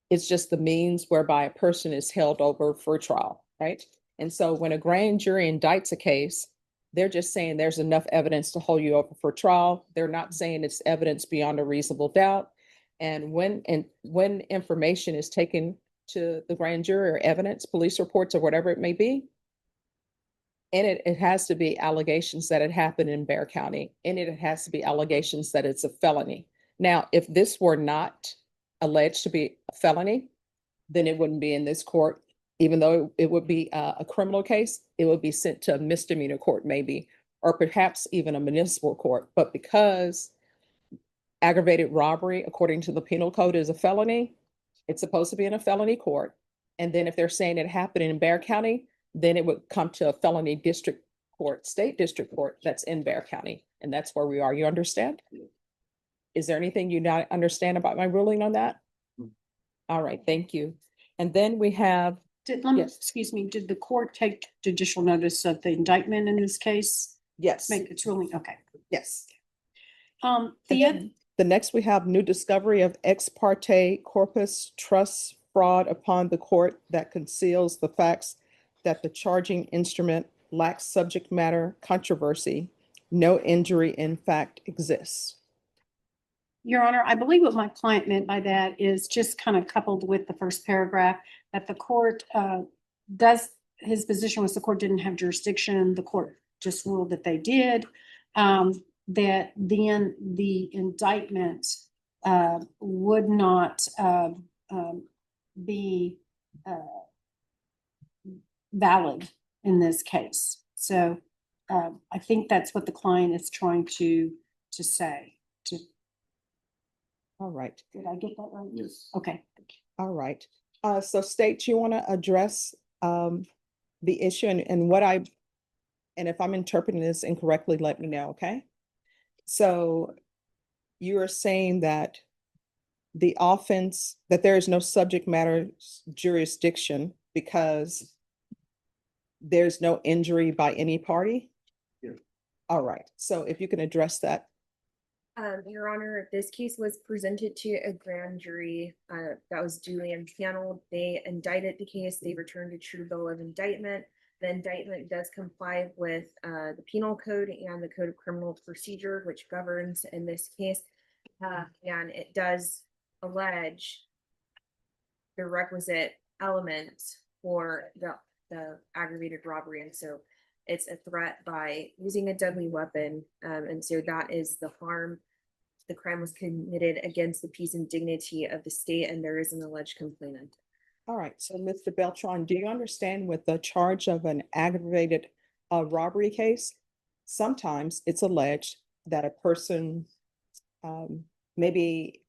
It's just the means whereby a person is held over for trial, right? And so when a grand jury indicts a case, they're just saying there's enough evidence to hold you over for trial. They're not saying it's evidence beyond a reasonable doubt. And when information is taken to the grand jury or evidence, police reports or whatever it may be, and it has to be allegations that it happened in Bexar County, and it has to be allegations that it's a felony. Now, if this were not alleged to be a felony, then it wouldn't be in this court. Even though it would be a criminal case, it would be sent to a misdemeanor court maybe, or perhaps even a municipal court. But because aggravated robbery, according to the penal code, is a felony, it's supposed to be in a felony court. And then if they're saying it happened in Bexar County, then it would come to a felony district court, state district court that's in Bexar County. And that's where we are. You understand? Is there anything you not understand about my ruling on that? All right, thank you. And then we have, Excuse me, did the court take judicial notice of the indictment in this case? yes, Make its ruling, okay. yes. The The next we have new discovery of ex parte corpus trust fraud upon the court that conceals the facts that the charging instrument lacks subject matter controversy. No injury in fact exists. Your Honor, I believe what my client meant by that is just kind of coupled with the first paragraph, that the court his position was the court didn't have jurisdiction. The court just ruled that they did. That then the indictment would not be valid in this case. So I think that's what the client is trying to say. All right. Did I get that right? Yes. Okay. All right. So State, you want to address the issue and what and if I'm interpreting this incorrectly, let me know, okay? So you are saying that the offense, that there is no subject matter jurisdiction because there's no injury by any party? Yeah. All right. So if you can address that. Your Honor, this case was presented to a grand jury that was duly impaneled. They indicted the case. They returned a true bill of indictment. The indictment does comply with the penal code and the code of criminal procedure, which governs in this case. And it does allege the requisite elements for the aggravated robbery. And so it's a threat by using a deadly weapon. And so that is the harm. The crime was committed against the peace and dignity of the state, and there is an alleged complainant. All right. So Mr. Beltran, do you understand with the charge of an aggravated robbery case, sometimes it's alleged that a person maybe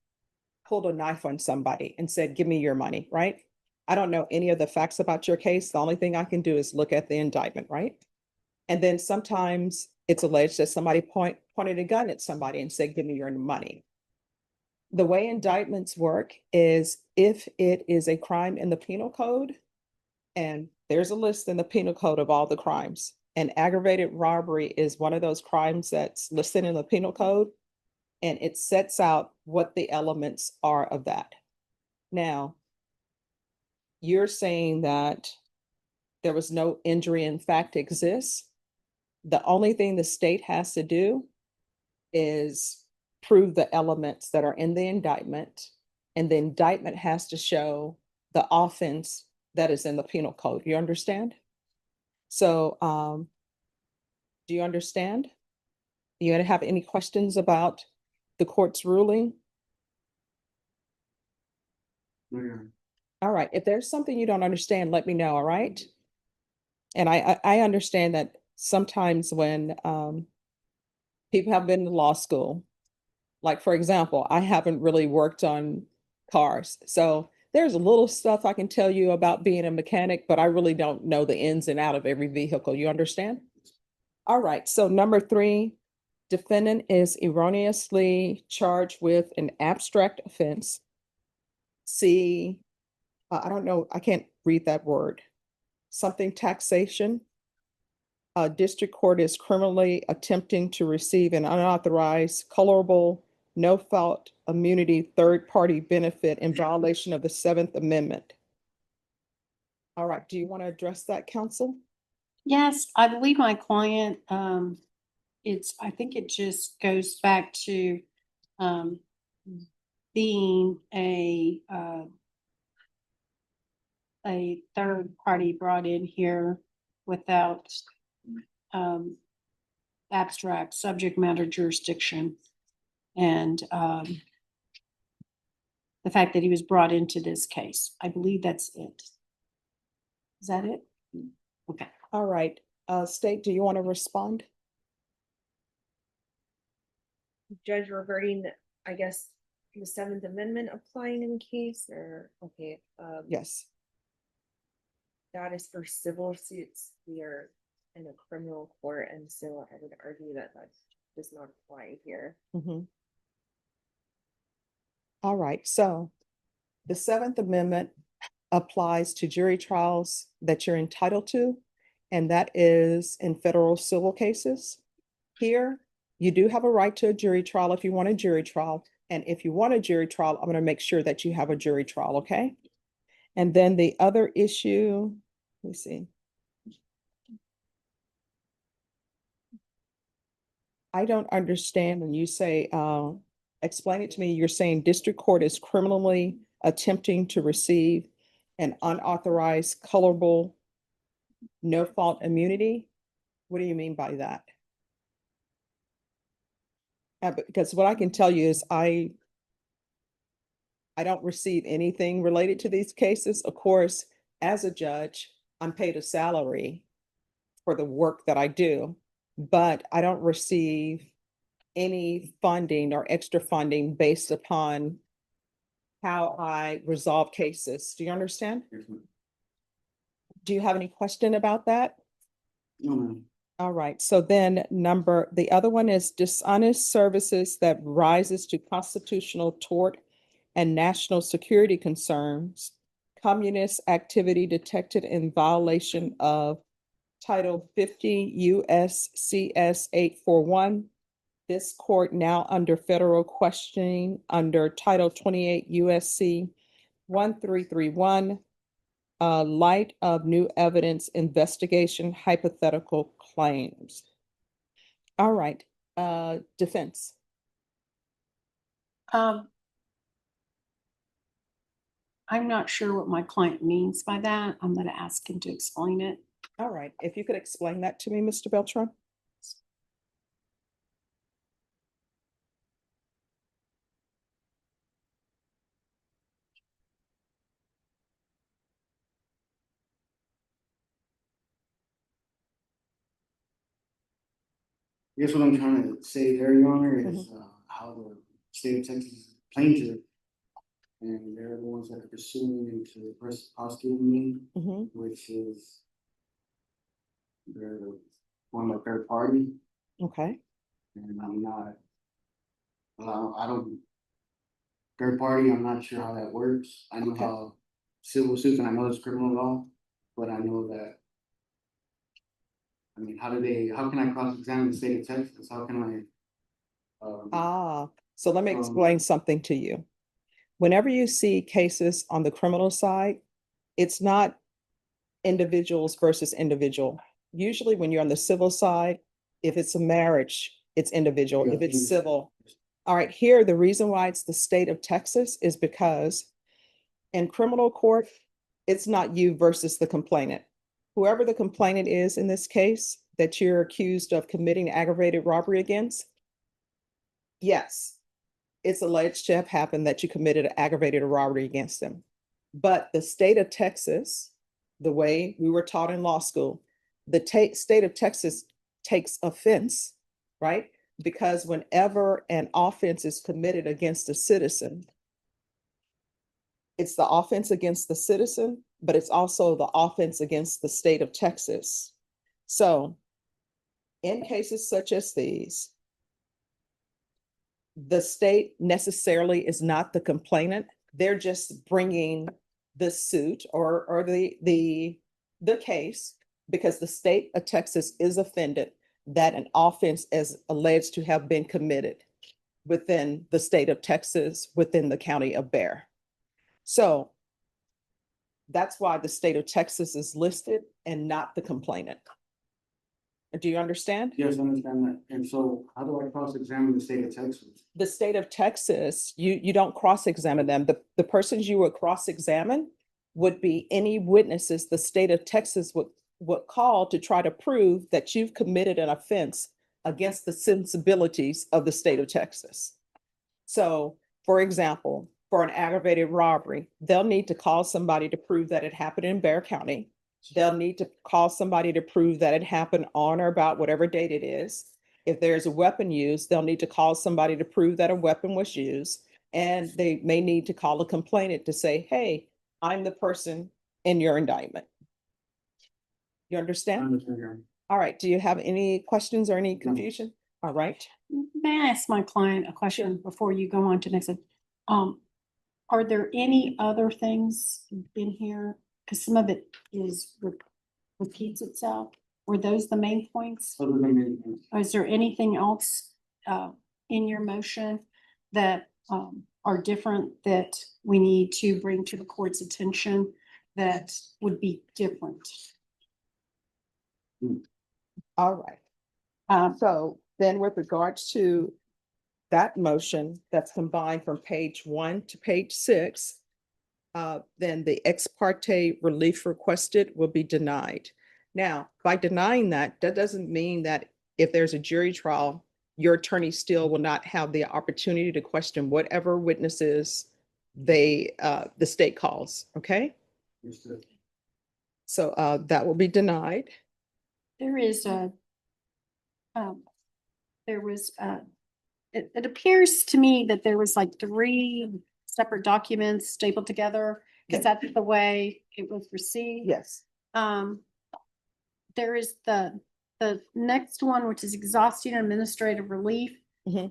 pulled a knife on somebody and said, give me your money, right? I don't know any of the facts about your case. The only thing I can do is look at the indictment, right? And then sometimes it's alleged that somebody pointed a gun at somebody and said, give me your money. The way indictments work is if it is a crime in the penal code, and there's a list in the penal code of all the crimes, and aggravated robbery is one of those crimes that's listed in the penal code, and it sets out what the elements are of that. Now, you're saying that there was no injury in fact exists. The only thing the state has to do is prove the elements that are in the indictment, and the indictment has to show the offense that is in the penal code. You understand? So, do you understand? You gonna have any questions about the court's ruling? All right, if there's something you don't understand, let me know, all right? And I understand that sometimes when people have been to law school, like for example, I haven't really worked on cars. So there's a little stuff I can tell you about being a mechanic, but I really don't know the ins and out of every vehicle. You understand? All right, so number 3, defendant is erroneously charged with an abstract offense. C, I don't know, I can't read that word. Something taxation. District court is criminally attempting to receive an unauthorized, colorable, no fault immunity third-party benefit in violation of the 7th Amendment. All right, do you want to address that, counsel? Yes, I believe my client, I think it just goes back to, being a third party brought in here without, abstract subject matter jurisdiction. And, the fact that he was brought into this case. I believe that's it. Is that it? Okay. All right, State, do you want to respond? Judge, regarding, I guess, the 7th Amendment applying in the case, or, okay, Yes. that is for civil suits. We are in a criminal court, and so I would argue that that does not apply here. Mhm. All right, so the 7th Amendment applies to jury trials that you're entitled to, and that is in federal civil cases. Here, you do have a right to a jury trial if you want a jury trial. And if you want a jury trial, I'm going to make sure that you have a jury trial, okay? And then the other issue, let me see. I don't understand when you say, explain it to me. You're saying district court is criminally attempting to receive an unauthorized, colorable, no fault immunity. What do you mean by that? Because what I can tell you is I don't receive anything related to these cases. Of course, as a judge, I'm paid a salary for the work that I do, but I don't receive any funding or extra funding based upon how I resolve cases. Do you understand? Do you have any question about that? No, ma'am. All right, so then the other one is dishonest services that rises to constitutional tort and national security concerns, communist activity detected in violation of Title 50 USCS 841. This court now under federal questioning under Title 28 USC 1331, light of new evidence investigation hypothetical claims. All right, defense. I'm not sure what my client means by that. I'm going to ask him to explain it. All right, if you could explain that to me, Mr. Beltran. I guess what I'm trying to say there, Your Honor, is how the state of Texas plaintiff, and they're the ones that are pursuing and to prosecuting me, which is they're from a third party, Okay. and I'm not, well, I don't, third party, I'm not sure how that works. I know Okay. how civil suits, and I know it's criminal law, but I know that, I mean, how can I cross-examine the state of Texas? How can I? So let me explain something to you. Whenever you see cases on the criminal side, it's not individuals versus individual. Usually when you're on the civil side, if it's a marriage, it's individual. If it's civil. All right, here, the reason why it's the state of Texas is because in criminal court, it's not you versus the complainant. Whoever the complainant is in this case that you're accused of committing aggravated robbery against, yes, it's alleged to have happened that you committed an aggravated robbery against them. But the state of Texas, the way we were taught in law school, the state of Texas takes offense, right? Because whenever an offense is committed against a citizen, it's the offense against the citizen, but it's also the offense against the state of Texas. So in cases such as these, the state necessarily is not the complainant. They're just bringing the suit or the case because the state of Texas is offended that an offense is alleged to have been committed within the state of Texas, within the county of Bear. So that's why the state of Texas is listed and not the complainant. Do you understand? Yes, I understand that. And so how do I cross-examine the state of Texas? The state of Texas, you don't cross-examine them. The persons you would cross-examine would be any witnesses the state of Texas would call to try to prove that you've committed an offense against the sensibilities of the state of Texas. So, for example, for an aggravated robbery, they'll need to call somebody to prove that it happened in Bear County. They'll need to call somebody to prove that it happened on or about whatever date it is. If there's a weapon used, they'll need to call somebody to prove that a weapon was used. And they may need to call a complainant to say, hey, I'm the person in your indictment. You I understand? understand. All right. Do you have any questions or any confusion? All right. May I ask my client a question before you go on to next? Are there any other things in here? Because some of it repeats itself. Were those the main points? Those are the main points. Or is there anything else in your motion that are different that we need to bring to the court's attention that would be different? All right. So then with regards to that motion that's combined from page 1 to page 6, then the ex parte relief requested will be denied. Now, by denying that, that doesn't mean that if there's a jury trial, your attorney still will not have the opportunity to question whatever witnesses the state calls, okay? Understood. So that will be denied. There is it appears to me that there was like 3 separate documents stapled together. Is that the way it was received? Yes. There is the next one, which is exhausting administrative relief.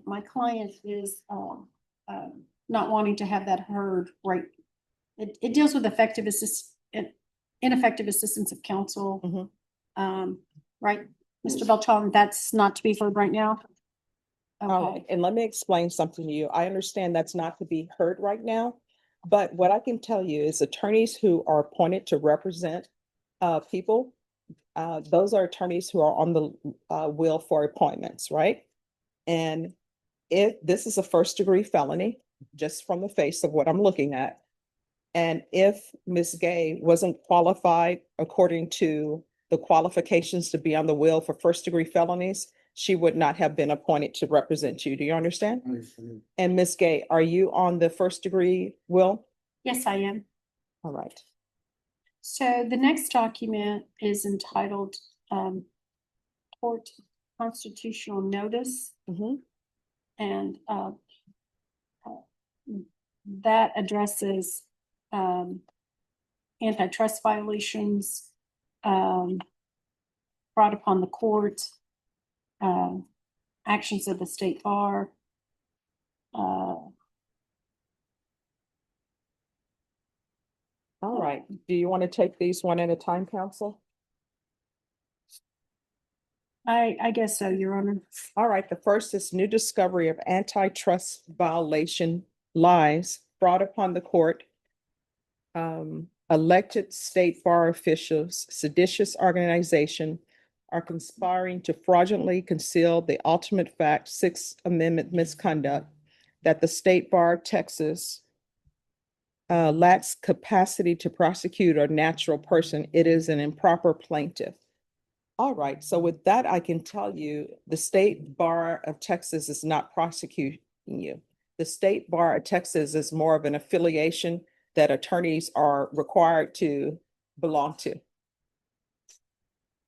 My client is not wanting to have that heard, right? It deals with ineffective assistance of counsel. Right, Mr. Beltran, that's not to be heard right now. Okay. And let me explain something to you. I understand that's not to be heard right now, but what I can tell you is attorneys who are appointed to represent people, those are attorneys who are on the wheel for appointments, right? And if this is a first-degree felony, just from the face of what I'm looking at, and if Ms. Gay wasn't qualified according to the qualifications to be on the wheel for first-degree felonies, she would not have been appointed to represent you. Do you understand? I understand. And Ms. Gay, are you on the first-degree will? Yes, I am. All right. So the next document is entitled Court Constitutional Notice. And that addresses antitrust violations brought upon the court, actions of the state bar. All right. Do you want to take these one at a time, counsel? I guess so, Your Honor. All right. The first is new discovery of antitrust violation lies brought upon the court. Elected state bar officials, seditious organization are conspiring to fraudulently conceal the ultimate fact, Sixth Amendment misconduct, that the State Bar of Texas lacks capacity to prosecute a natural person. It is an improper plaintiff. All right, so with that, I can tell you the State Bar of Texas is not prosecuting you. The State Bar of Texas is more of an affiliation that attorneys are required to belong to.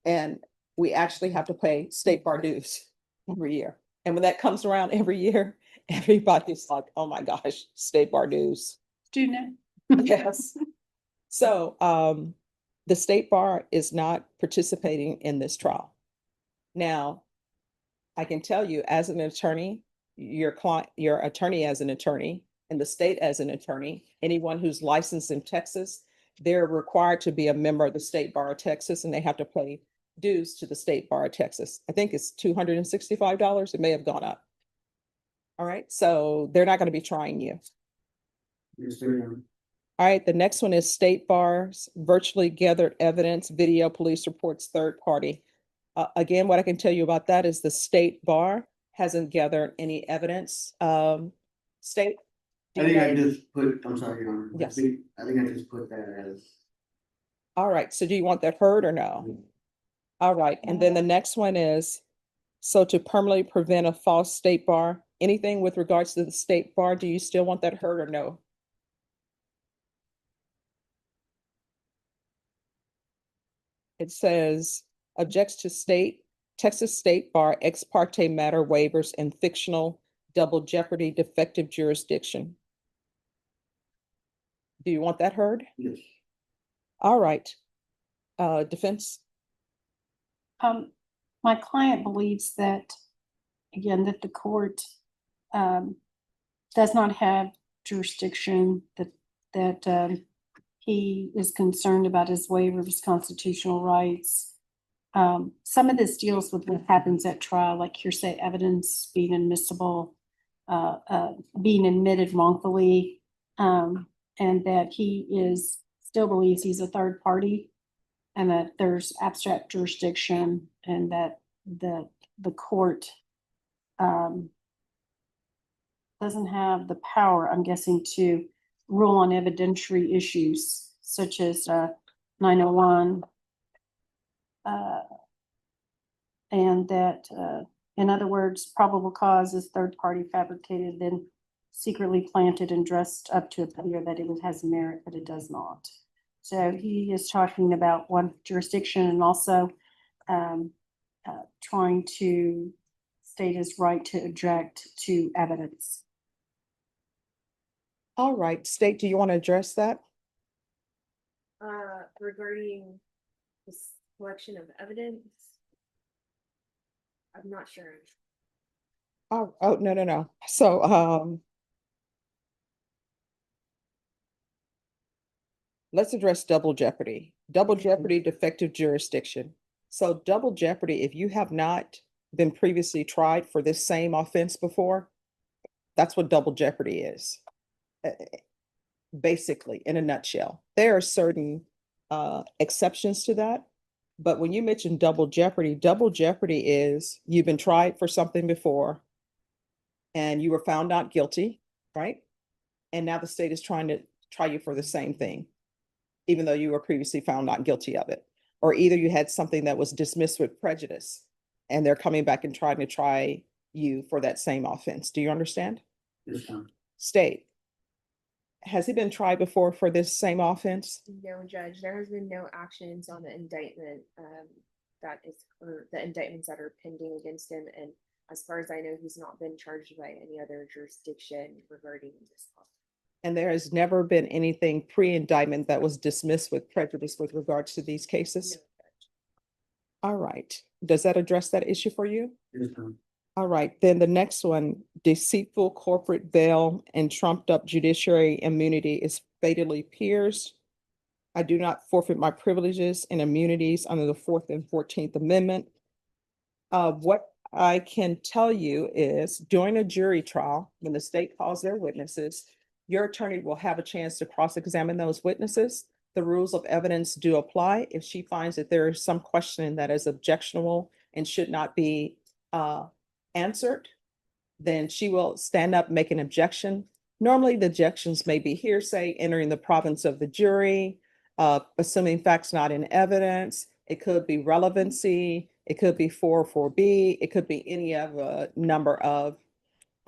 And we actually have to pay state bar dues every year. And when that comes around every year, everybody's like, oh my gosh, state bar dues. Student. Yes. So the state bar is not participating in this trial. Now, I can tell you as an attorney, your attorney as an attorney, and the state as an attorney, anyone who's licensed in Texas, they're required to be a member of the State Bar of Texas, and they have to pay dues to the State Bar of Texas. I think it's $265. It may have gone up. All right, so they're not going to be trying you. Yes, sir. All right, the next one is State Bar's virtually gathered evidence, video, police reports, third party. Again, what I can tell you about that is the State Bar hasn't gathered any evidence. State. I think I just put, I'm sorry, Your Honor. Yes. I think I just put that as. All right, so do you want that heard or no? All right, and then the next one is, so to permanently prevent a false state bar, anything with regards to the state bar, do you still want that heard or no? It says, objects to Texas State Bar ex parte matter waivers and fictional double jeopardy defective jurisdiction. Do you want that heard? Yes. All right. Defense? My client believes that, again, that the court does not have jurisdiction, that he is concerned about his waiver of his constitutional rights. Some of this deals with what happens at trial, like hearsay evidence being admissible, being admitted wrongfully, and that he still believes he's a third party, and that there's abstract jurisdiction, and that the court doesn't have the power, I'm guessing, to rule on evidentiary issues such as 901, and that, in other words, probable cause is third party fabricated, then secretly planted and dressed up to appear that it has merit, but it does not. So he is talking about one jurisdiction and also trying to state his right to object to evidence. All right, State, do you want to address that? Regarding the collection of evidence, I'm not sure. Oh, no. So, let's address double jeopardy. Double jeopardy, defective jurisdiction. So double jeopardy, if you have not been previously tried for this same offense before, that's what double jeopardy is. Basically, in a nutshell. There are certain exceptions to that. But when you mention double jeopardy is you've been tried for something before and you were found not guilty, right? And now the state is trying to try you for the same thing, even though you were previously found not guilty of it. Or either you had something that was dismissed with prejudice and they're coming back and trying to try you for that same offense. Do you understand? Yes, ma'am. State, has he been tried before for this same offense? No, Judge. There has been no actions on the indictment or the indictments that are pending against him. And as far as I know, he's not been charged by any other jurisdiction regarding this. And there has never been anything pre-indictment that was dismissed with prejudice with regards to these cases? All right. Does that address that issue for you? Yes, ma'am. All right, then the next one, deceitful corporate veil and trumped up judiciary immunity is fatally pierced. I do not forfeit my privileges and immunities under the Fourth and 14th Amendment. What I can tell you is during a jury trial, when the state calls their witnesses, your attorney will have a chance to cross-examine those witnesses. The rules of evidence do apply. If she finds that there is some question that is objectionable and should not be answered, then she will stand up, make an objection. Normally, the objections may be hearsay, entering the province of the jury, assuming facts not in evidence. It could be relevancy. It could be 404B. It could be any of a number of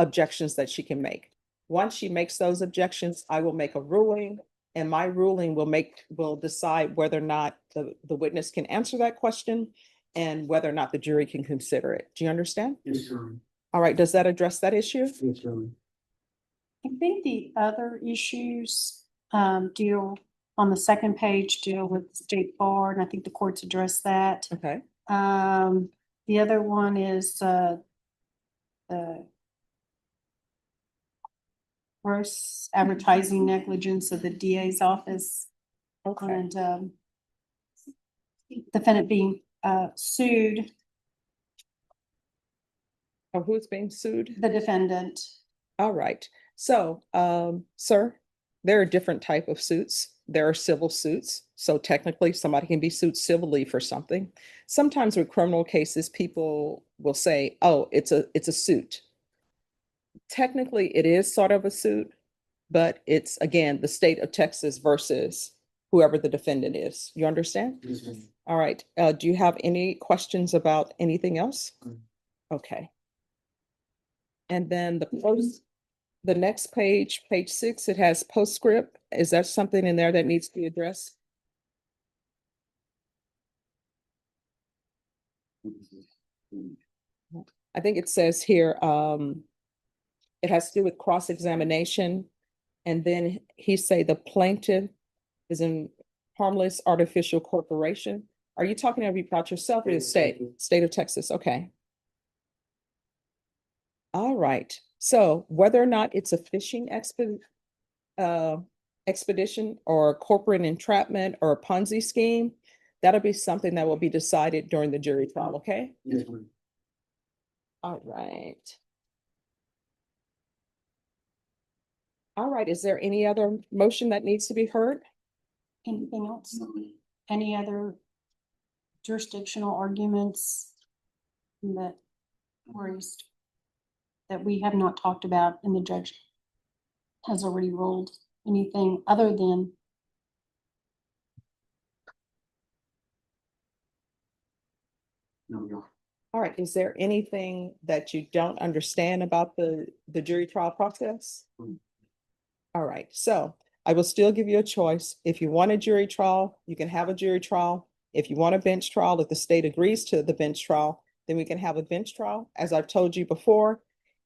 objections that she can make. Once she makes those objections, I will make a ruling, and my ruling will decide whether or not the witness can answer that question and whether or not the jury can consider it. Do you understand? Yes, ma'am. All right, does that address that issue? Yes, ma'am. I think the other issues deal on the second page, deal with the state bar, and I think the courts addressed that. Okay. The other one is gross advertising negligence of the DA's office. Okay. And defendant being sued, Oh, who's being sued? the defendant. All right. So, sir, there are different type of suits. There are civil suits. So technically somebody can be sued civilly for something. Sometimes with criminal cases, people will say, oh, it's a suit. Technically, it is sort of a suit, but it's again, the state of Texas versus whoever the defendant is. You understand? Yes, ma'am. All right. Do you have any questions about anything else? Okay. And then the next page, page 6, it has postscript. Is there something in there that needs to be addressed? I think it says here, it has to do with cross-examination. And then he say the plaintiff is in harmless artificial corporation. Are you talking about yourself or the state of Texas? Okay. All right. So whether or not it's a fishing expedition or corporate entrapment or a Ponzi scheme, that'll be something that will be decided during the jury trial, okay? Yes, ma'am. All right. All right, is there any other motion that needs to be heard? Anything else? Any other jurisdictional arguments that raised that we have not talked about and the judge has already ruled? Anything other than No. All right, is there anything that you don't understand about the jury trial process? All right, so I will still give you a choice. If you want a jury trial, you can have a jury trial. If you want a bench trial, if the state agrees to the bench trial, then we can have a bench trial. As I've told you before,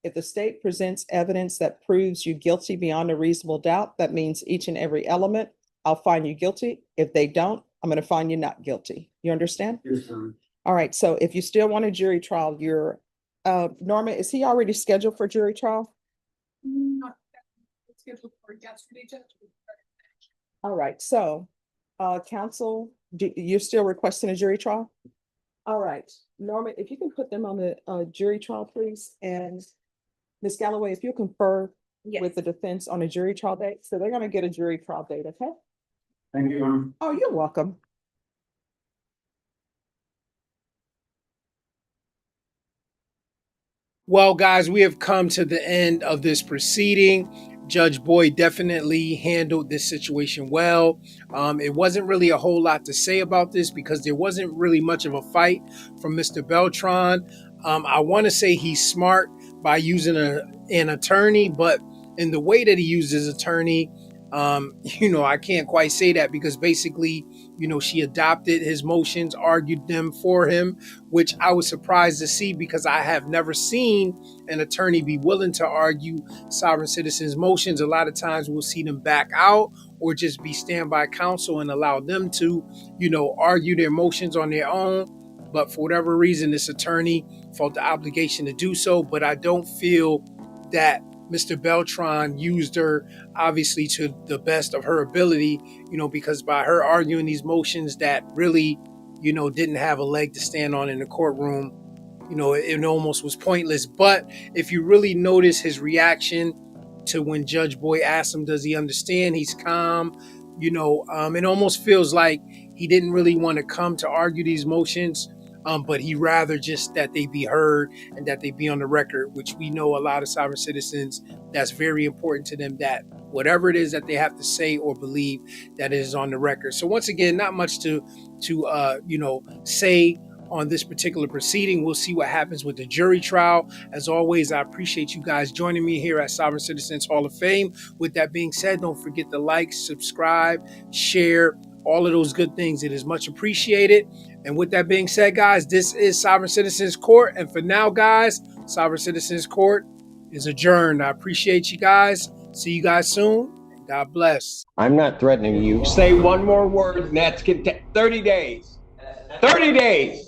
if the state presents evidence that proves you guilty beyond a reasonable doubt, that means each and every element, I'll find you guilty. If they don't, I'm going to find you not guilty. You understand? Yes, ma'am. All right, so if you still want a jury trial, you're, Norma, is he already scheduled for jury trial? not scheduled for yesterday, Judge? All right, so, counsel, you're still requesting a jury trial? All right, Norma, if you can put them on the jury trial, please, and Ms. Galloway, if you confer Yes. with the defense on a jury trial date, so they're gonna get a jury trial date, okay? Thank you, ma'am. Oh, you're welcome. Well, guys, we have come to the end of this proceeding. Judge Boyd definitely handled this situation well. It wasn't really a whole lot to say about this because there wasn't really much of a fight from Mr. Beltran. I want to say he's smart by using an attorney, but in the way that he used his attorney, I can't quite say that because basically, she adopted his motions, argued them for him, which I was surprised to see because I have never seen an attorney be willing to argue sovereign citizens' motions. A lot of times we'll see them back out or just be standby counsel and allow them to, argue their motions on their own. but for whatever reason, this attorney felt the obligation to do so. But I don't feel that Mr. Beltran used her obviously to the best of her ability, because by her arguing these motions that really, didn't have a leg to stand on in the courtroom, it almost was pointless. But if you really notice his reaction to when Judge Boyd asked him, does he understand? He's calm. It almost feels like he didn't really want to come to argue these motions, but he rather just that they be heard and that they be on the record, which we know a lot of sovereign citizens, that's very important to them, that whatever it is that they have to say or believe, that it is on the record. So once again, not much to say on this particular proceeding. We'll see what happens with the jury trial. As always, I appreciate you guys joining me here at Sovereign Citizens Hall of Fame. With that being said, don't forget to like, subscribe, share, all of those good things. It is much appreciated. And with that being said, guys, this is Sovereign Citizens Court. And for now, guys, Sovereign Citizens Court is adjourned. I appreciate you guys. See you guys soon. And God bless. I'm not threatening you. Say one more word and that's 30 days. 30 days.